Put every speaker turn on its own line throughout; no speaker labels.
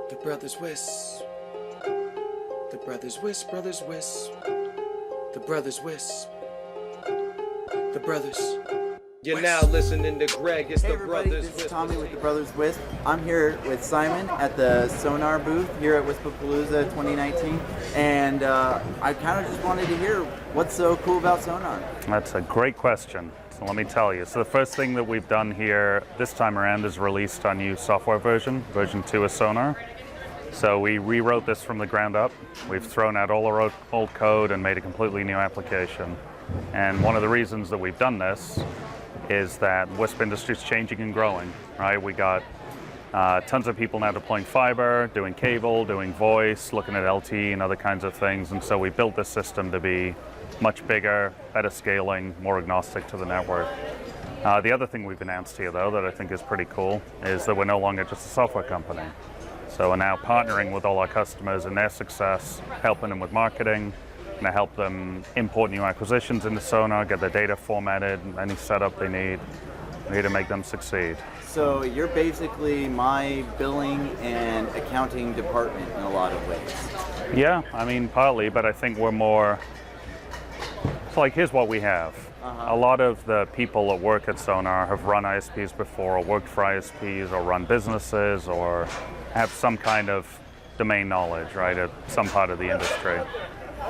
The brothers Wisp. The brothers Wisp, brothers Wisp. The brothers Wisp. The brothers.
You're now listening to Greg. It's
Hey
the
everybody,
brothers
this is
Wisp.
Tommy with the Brothers Wisp. I'm here with Simon at the Sonar booth here at Wispapalooza 2019, and I kind of just wanted to hear what's so cool about Sonar.
That's a great question. So let me tell you. So the first thing that we've done here this time around is released our new software version 2 of Sonar. So we rewrote this from the ground up. We've thrown out all our old code and made a completely new application. And one of the reasons that we've done this is that Wisp industry is changing and growing, right? We got tons of people now deploying fiber, doing cable, doing voice, looking at LTE and other kinds of things. And so we built this system to be much bigger, better scaling, more agnostic to the network. The other thing we've announced here, though, that I think is pretty cool, is that we're no longer just a software company. So we're now partnering with all our customers in their success, helping them with marketing, and to help them import new acquisitions into Sonar, get their data formatted, any setup they need. We're here to make them succeed.
So you're basically my billing and accounting department in a lot of ways.
Yeah, I mean, partly, but I think we're more, it's like, here's what we have. A lot of the people that work at Sonar have run ISPs before, or worked for ISPs, or run businesses, or have some kind of domain knowledge, right, at some part of the industry.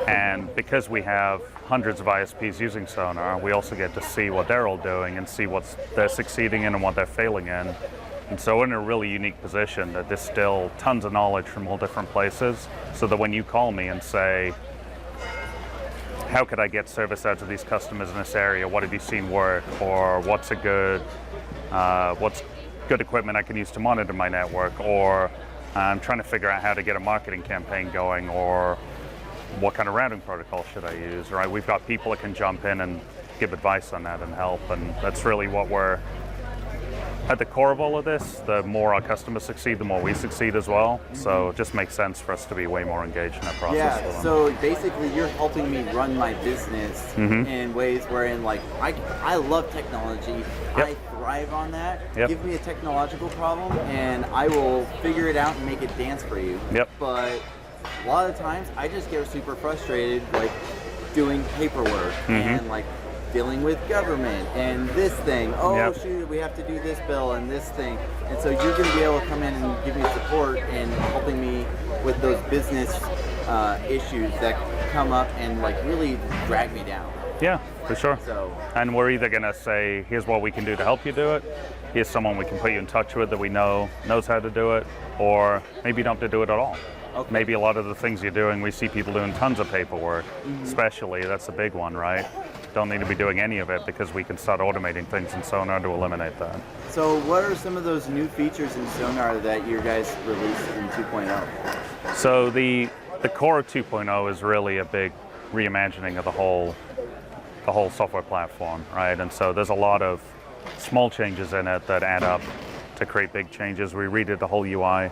And because we have hundreds of ISPs using Sonar, we also get to see what they're all doing and see what they're succeeding in and what they're failing in. And so we're in a really unique position to distill tons of knowledge from all different places, so that when you call me and say, how could I get service out to these customers in this area? What have you seen work? Or what's good equipment I can use to monitor my network? Or I'm trying to figure out how to get a marketing campaign going, or what kind of routing protocol should I use, right? We've got people that can jump in and give advice on that and help, and that's really what we're at the core of all of this. The more our customers succeed, the more we succeed as well. So it just makes sense for us to be way more engaged in that process with them.
Yeah, so basically you're helping me run my business in ways wherein, like, I love technology.
Yep.
I thrive on that.
Yep.
Give me a technological problem and I will figure it out and make it dance for you.
Yep.
But a lot of times I just get super frustrated, like doing paperwork and like dealing with government and this thing. Oh,
Yep.
shoot, we have to do this bill and this thing. And so you're going to be able to come in and give me support and helping me with those business issues that come up and like really drag me down.
Yeah, for sure.
So,
And we're either going to say, here's what we can do to help you do it, here's someone we can put you in touch with that we know knows how to do it, or maybe you don't have to do it at all.
okay.
Maybe a lot of the things you're doing, we see people doing tons of paperwork, especially, that's a big one, right? Don't need to be doing any of it because we can start automating things in Sonar to eliminate that.
So what are some of those new features in Sonar that you guys released in 2.0?
So the core of 2.0 is really a big reimagining of the whole software platform, right? And so there's a lot of small changes in it that add up to create big changes. We redid the whole UI,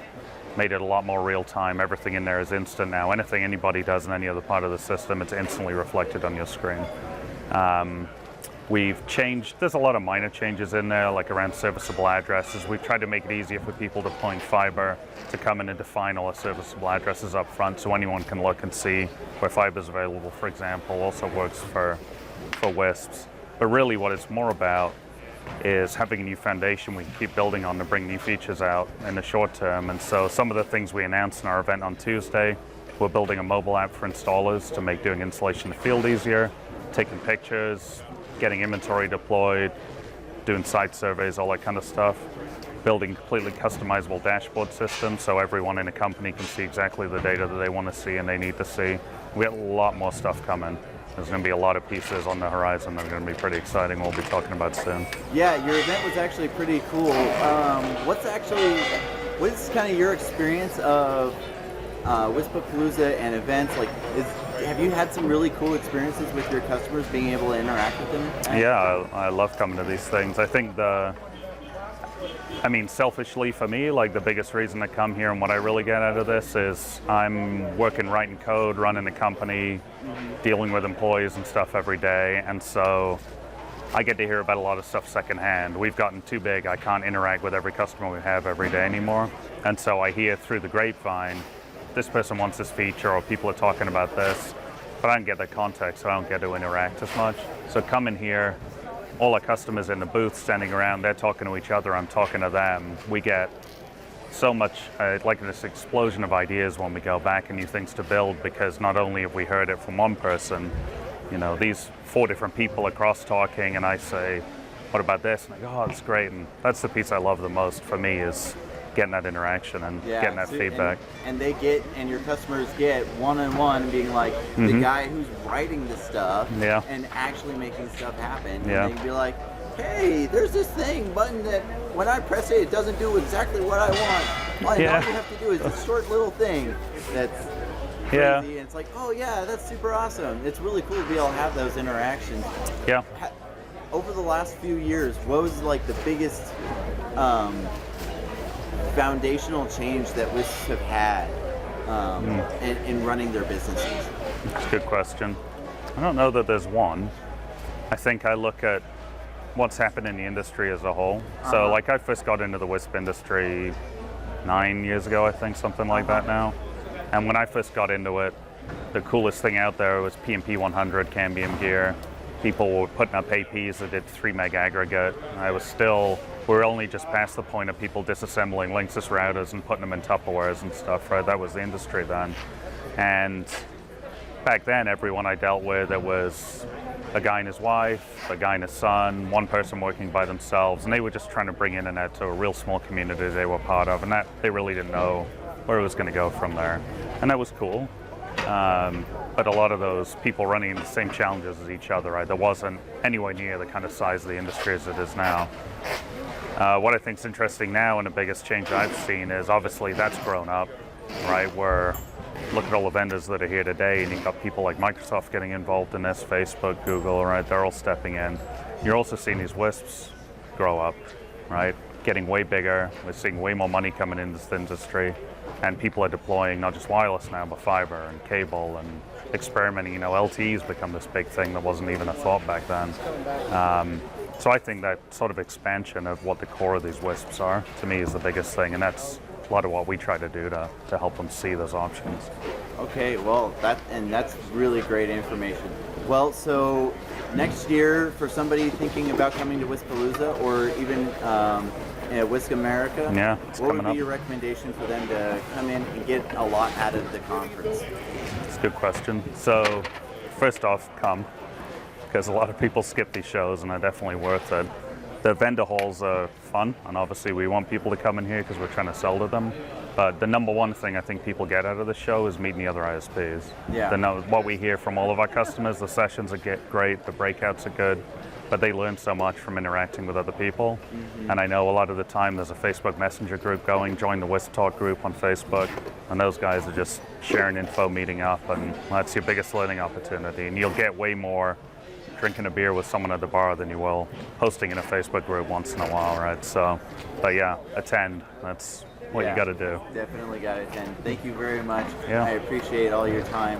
made it a lot more real time. Everything in there is instant now. Anything anybody does in any other part of the system, it's instantly reflected on your screen. We've changed, there's a lot of minor changes in there, like around serviceable addresses. We've tried to make it easier for people deploying fiber to come in and define all the serviceable addresses up front, so anyone can look and see where fiber is available, for example. Also works for WISPs. But really what it's more about is having a new foundation we can keep building on to bring new features out in the short term. And so some of the things we announced in our event on Tuesday, we're building a mobile app for installers to make doing installation in the field easier, taking pictures, getting inventory deployed, doing site surveys, all that kind of stuff. Building completely customizable dashboard systems so everyone in a company can see exactly the data that they want to see and they need to see. We have a lot more stuff coming. There's going to be a lot of pieces on the horizon that are going to be pretty exciting we'll be talking about soon.
Yeah, your event was actually pretty cool. What is kind of your experience of Wispapalooza and events? Like, have you had some really cool experiences with your customers being able to interact with them?
Yeah, I love coming to these things. I think selfishly for me, like the biggest reason to come here and what I really get out of this is I'm working writing code, running a company, dealing with employees and stuff every day. And so I get to hear about a lot of stuff secondhand. We've gotten too big. I can't interact with every customer we have every day anymore. And so I hear through the grapevine, this person wants this feature, or people are talking about this, but I don't get the context, so I don't get to interact as much. So come in here, all our customers in the booth standing around, they're talking to each other, I'm talking to them. We get so much, like this explosion of ideas when we go back and new things to build, because not only have we heard it from one person, you know, these 4 different people are cross-talking, and I say, what about this? And I go, oh, that's great. And that's the piece I love the most for me, is getting that interaction and getting that feedback.
And they get, and your customers get one-on-one being like, the guy who's writing the stuff and actually making stuff happen. And they can be like, hey, there's this button that when I press it doesn't do exactly what I want. And all you have to do is this short little thing that's crazy. And it's like, oh yeah, that's super awesome. It's really cool to be able to have those interactions.
Yeah.
Over the last few years, what was like the biggest foundational change that WISPs have had in running their businesses?
That's a good question. I don't know that there's one. I think I look at what's happened in the industry as a whole. So like I first got into the WISP industry 9 years ago, I think, something like that now. And when I first got into it, the coolest thing out there was PMP 100 Cambium gear. People were putting up APs that did 3 meg aggregate. We're only just past the point of people disassembling Linksys routers and putting them in Tupperwares and stuff, right? That was the industry then. And back then, everyone I dealt with, it was a guy and his wife, a guy and his son, one person working by themselves, and they were just trying to bring internet to a real small community they were part of, and that they really didn't know where it was going to go from there. And that was cool. But a lot of those people running into the same challenges as each other, right? There wasn't anywhere near the kind of size of the industry as it is now. What I think is interesting now, and the biggest change I've seen, is obviously that's grown up, right? Where look at all the vendors that are here today, and you've got people like Microsoft getting involved in this, Facebook, Google, right? They're all stepping in. You're also seeing these WISPs grow up, right? Getting way bigger. We're seeing way more money coming into this industry, and people are deploying not just wireless now, but fiber and cable and experimenting. You know, LTE's become this big thing that wasn't even a thought back then. So I think that sort of expansion of what the core of these WISPs are, to me, is the biggest thing, and that's a lot of what we try to do to help them see those options. Okay, well, that's really great information. Well, so next year, for somebody thinking about coming to WISPalooza, or even WISC America, what would be your recommendation for them to come in and get a lot out of the conference? That's a good question. So first off, come, because a lot of people skip these shows, and they're definitely worth it. The vendor halls are fun, and obviously we want people to come in here because we're trying to sell to them. But the number one thing I think people get out of the show is meeting the other ISPs. What we hear from all of our customers, the sessions are great, the breakouts are good, but they learn so much from interacting with other people. And I know a lot of the time there's a Facebook Messenger group going, join the WISP Talk group on Facebook, and those guys are just sharing info, meeting up, and that's your biggest learning opportunity. And you'll get way more drinking a beer with someone at the bar than you will posting in a Facebook group once in a while, right? So, but yeah, attend. That's what you got to do. Definitely got to attend. Thank you very much. I appreciate all your time.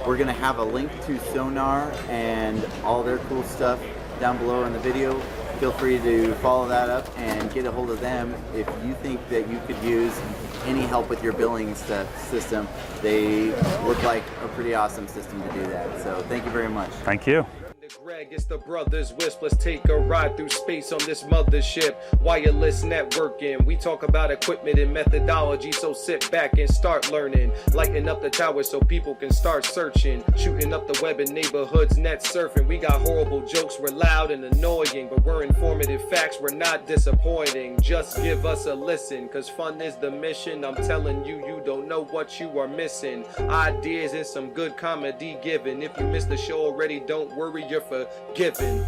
We're going to have a link to Sonar and all their cool stuff down below in the video. Feel free to follow that up and get a hold of them if you think that you could use any help with your billing system. They look like a pretty awesome system to do that. So thank you very much. Thank you.
Greg, it's the brothers WISP. Let's take a ride through space on this mothership. Wireless networking. We talk about equipment and methodology, so sit back and start learning. Lighten up the tower so people can start searching. Shooting up the web in neighborhoods, net surfing. We got horrible jokes, we're loud and annoying, but we're informative facts, we're not disappointing. Just give us a listen, cause fun is the mission. I'm telling you, you don't know what you are missing. Ideas and some good comedy given. If you missed the show already, don't worry, you're forgiven.